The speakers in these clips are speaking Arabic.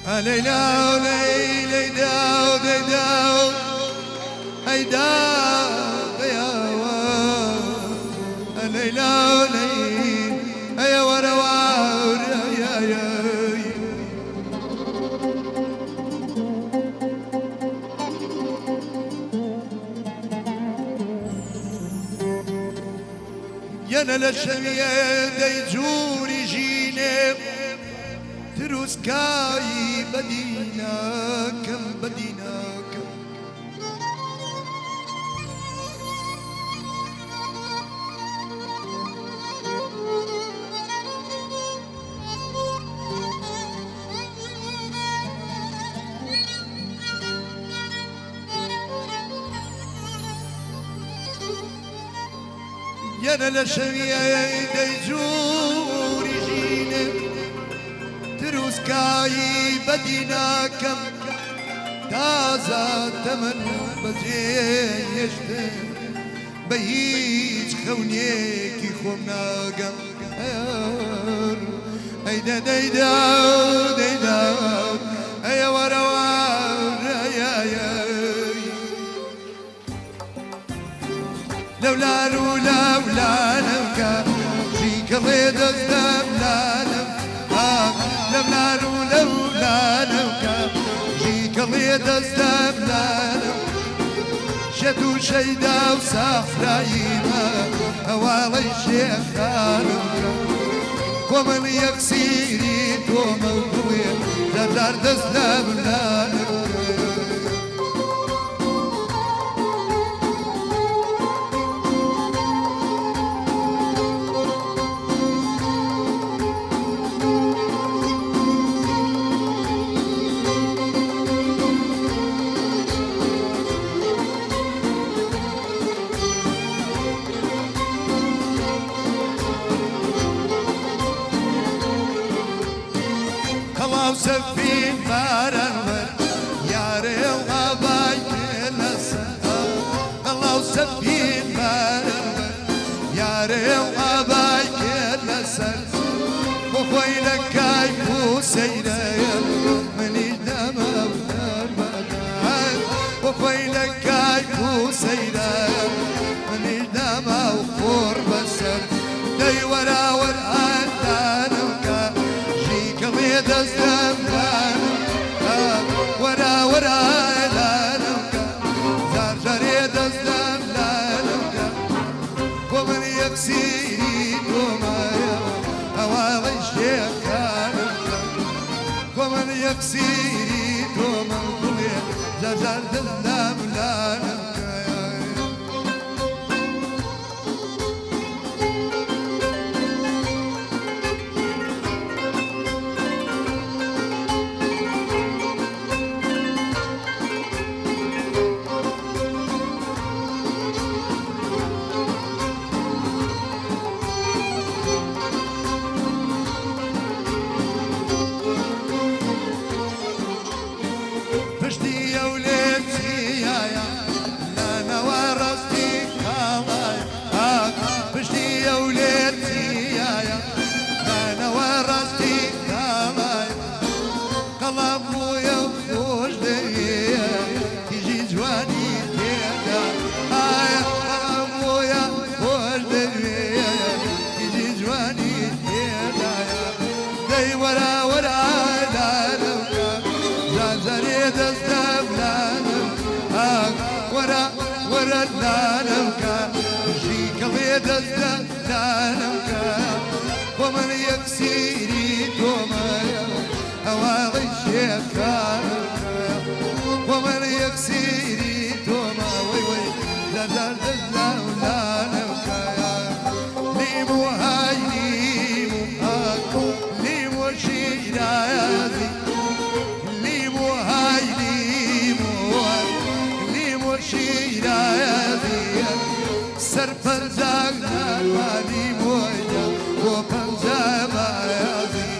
ليلى ليلى داود داود اي داود يا ليلى ليلى يا وروا يا يانا للشمية ديجوري جيني تروسكاي بديناكم بديناكم يانا للشمية ديجوري جيني تروسكاي بديناكم تازا تمن بزين يشتم بيج خونيكي خمناكم ايدا ديدا ديدا ايا وروار يا لولا لولا لوكا فيك ضيد الزم لا لولا لولا لوكا فيك ضيد الزم لا شدو شيدا وسافرايما هوالي الشيخ خالوكا ومن يكسيري وموضوع دار دزلم لا الله سفين بارنور يا ريل غباي نسا الله سفين بارنور يا ريل غباي نسا وخويلك كيف وسيرة من دم وخويلك كيف وسيرة من دم وفور بسر دي ورا ورا قضيت الزمان ورا ورا لانوكا زار جريد الزمان ومن يكسيني ومايا هواضي الشيخ كانوكا ومن يكسيني ومن زار جريد الزمان لانوكا جيك ضيد لانوكا ومن يكسيري تومايا هواضي الشيخ كانوكا ومن يكسيري توما وي وي لانوكا ليمو هاي ليمو شيرازي ليمو هاي ليمو شيرازي سرپرزاق نالوانی مویا و پنجاب آیازی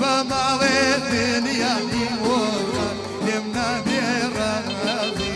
با مالی دنیانی مویا نمنا بیرازی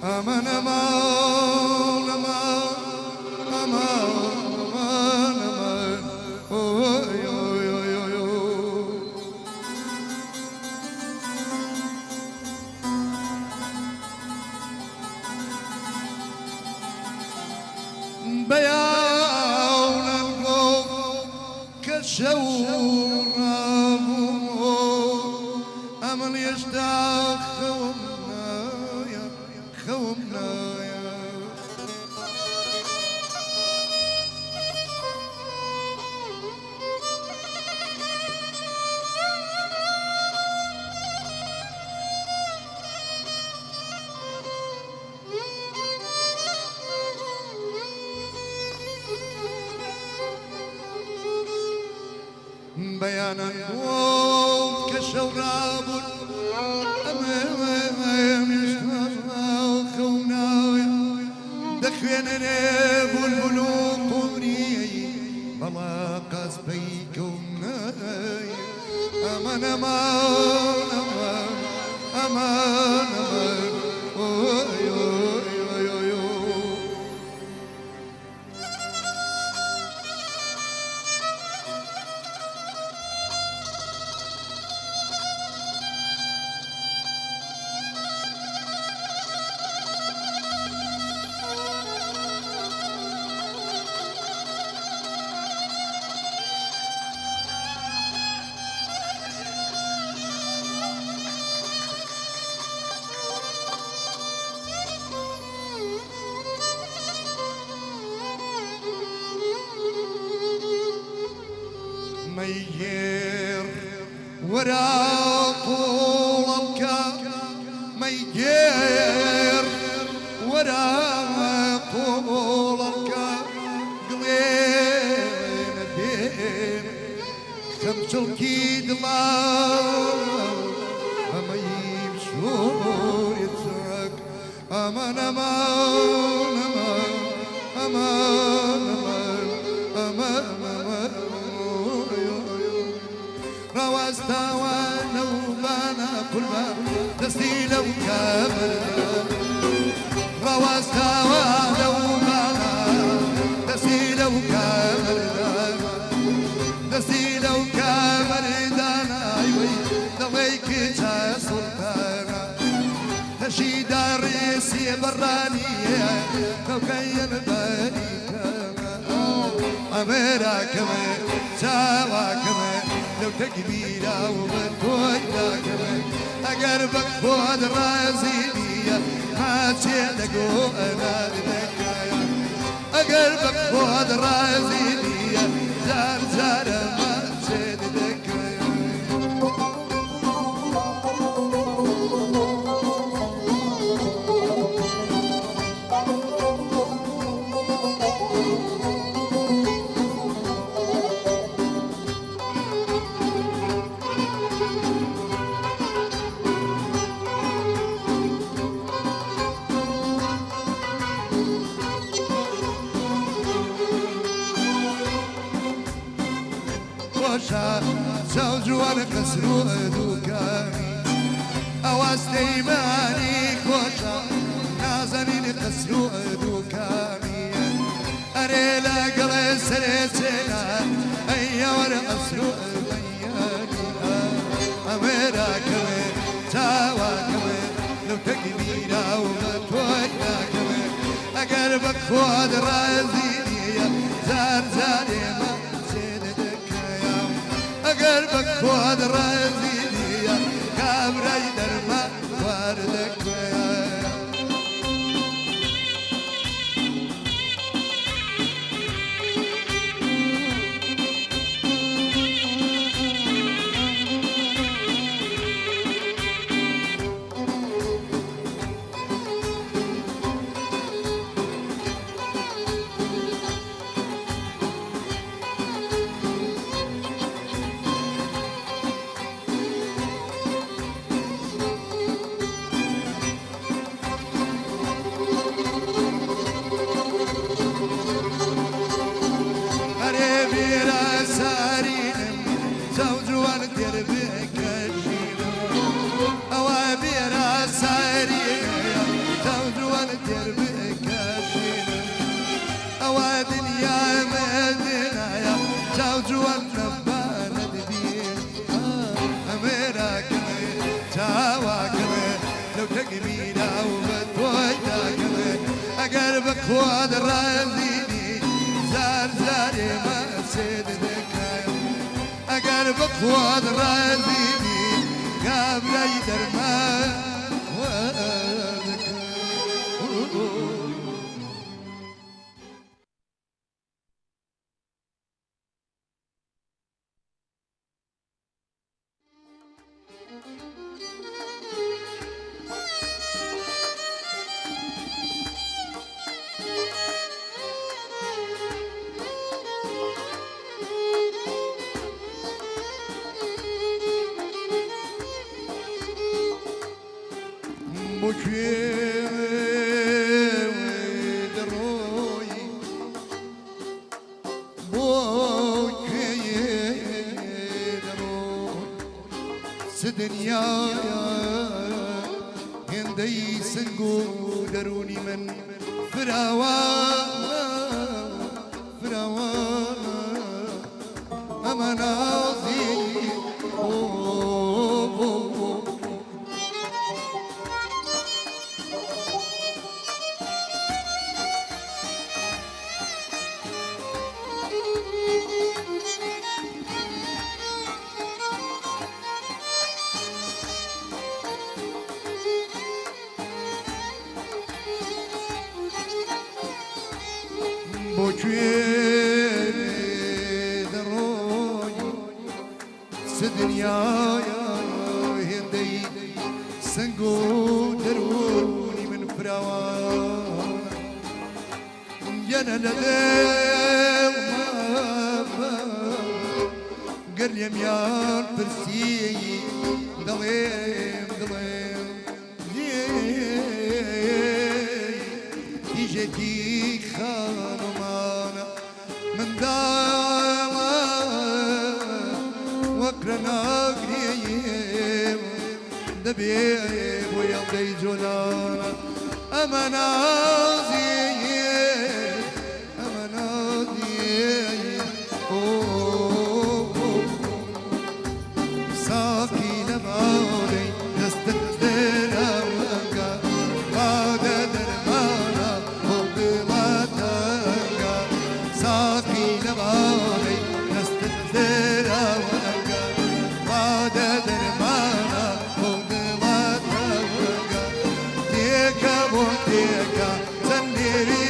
أمان أمان أمان أمان أمان أمان أوي أوي أوي أوي بيان القوم كالشور أمل يشتاق خومنا يا بيانا القوم كالشوراب دخين نيب والبلوق قمري بلا قاس بيكونا أمان أمان أمان أمان أمان أوي أوي أوي أوي مير ورا طولك مير ورا طولك قلين بين خمس الكيد الله ما يمشون يترك أمان أمان أمان أمان أمان أمان رواستوى نوبانا كل ما دستي لو كامل رواستوى نوبانا دستي لو كامل دستي لو كامل دانا ايوي دويك تا سلطانا تشي داري سي برانية كوكاين باني أميرا كمان سوا كمان لو تكبيرا ومنتوينا كمان أقربك فؤاد رازينية ما تشيلقوا أنا لذكايا أقربك فؤاد رازينية زار زار ما تشيل ذكايا زوج وانا كسروا دوكاني اواز ديماني كوشا نازنين كسروا دوكاني اريلا قلي سريتنا اي ورا اسروا بياني اميرا كمان تاوا كمان لو تكبيرا ومتوينا كمان اقربك فؤاد رازيني زار زار ما اگر بخواد رزیدیا کابرای درما واردک بخواد رزیدی زار زاری مسجد دکایم اگر بخواد رزیدی قبلی درمان وادکایم دنيا هندي سنقو دروني من فراوان أما ناظي دنيا هندي سنقو دروني من فراوان يانا لديم قال يميان برسي ضليم تيجي خانمانا من داما وقرنا قريب دبيب ويمضي جولانا أمنازي ساقي لمالي نستقدر أوقا بعد درمانا وبلاتنقا ساقي لمالي نستقدر أوقا بعد درمانا وبلاتنقا تيكا بوتيكا زنيري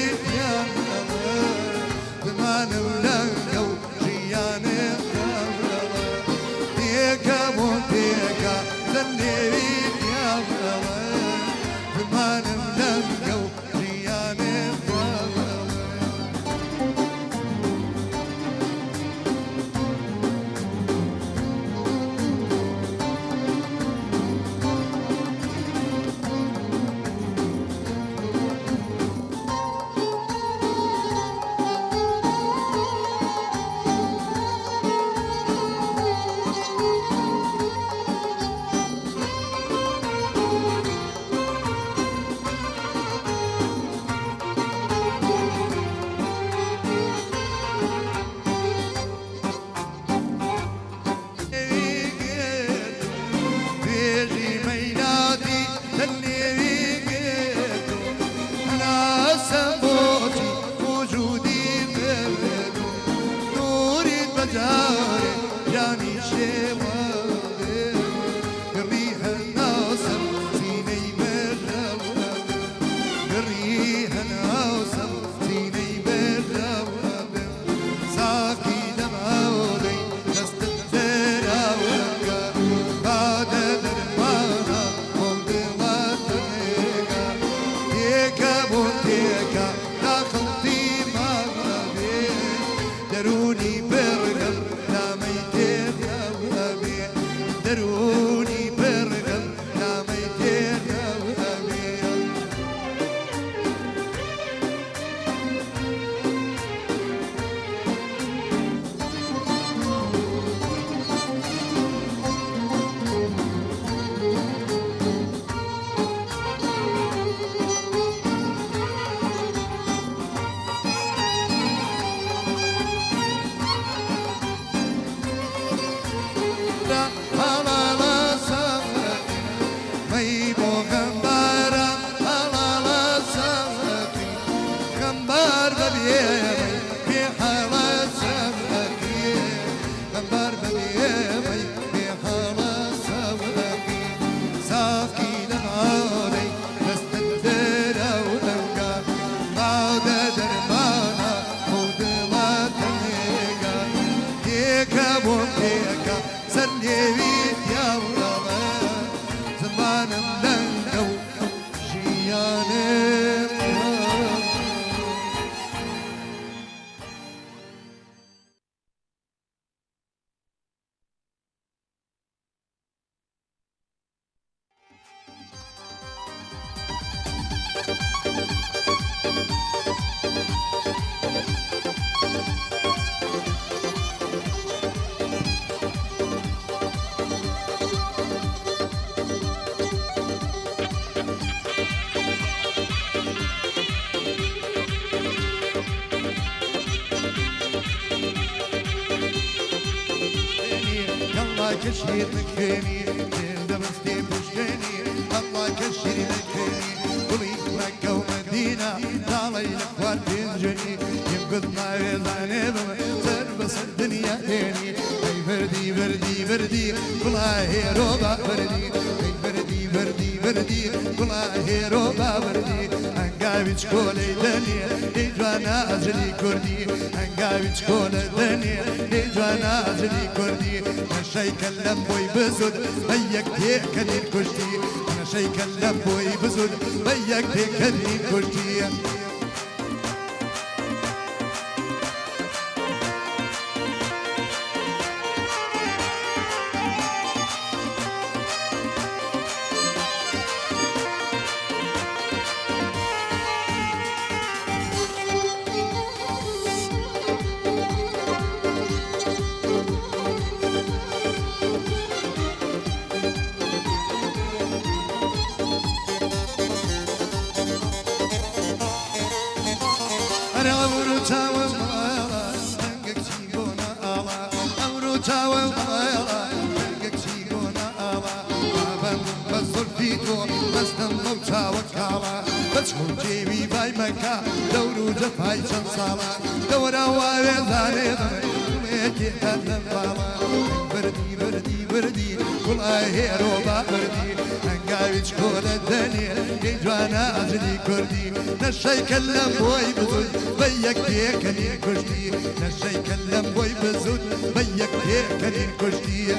غمبار ببيمي في حالة سبقي غمبار ببيمي في حالة سبقي ساقي لمالي نستدر ودنقا بعد درمانا خود لا تنقا ديكا بوكيكا سرني بيت يا ولما زمان ملنقو جياني كشير مكاني جلد بستي بشتاني الله كشير مكاني قولي مكة ومدينة طالي الأخوات تنجني ينقذ ما يزعني بس الدنيا تاني اي بردي بردي بردي والله روبا بردي اي بردي بردي بردي والله روبا بردي انقابي شكولي دنيا اجوانا ازلي كردي انقابي شكولي دنيا اجوانا ازلي كردي شي كلم بوي بزود بيك تيكني كشتي انا شي كلم بوي بزود بيك تيكني كشتي جيبي باي مكة دورو جفاي شن صالة دورا وابزاني ميكي هدن بالا بردي بردي بردي والله روبا بردي انقاوي شكول الدنيا يجوانا ازلي كردي نشي كلم بوي بزود بيك تيكني كشتي نشي كلم بوي بزود بيك تيكني كشتي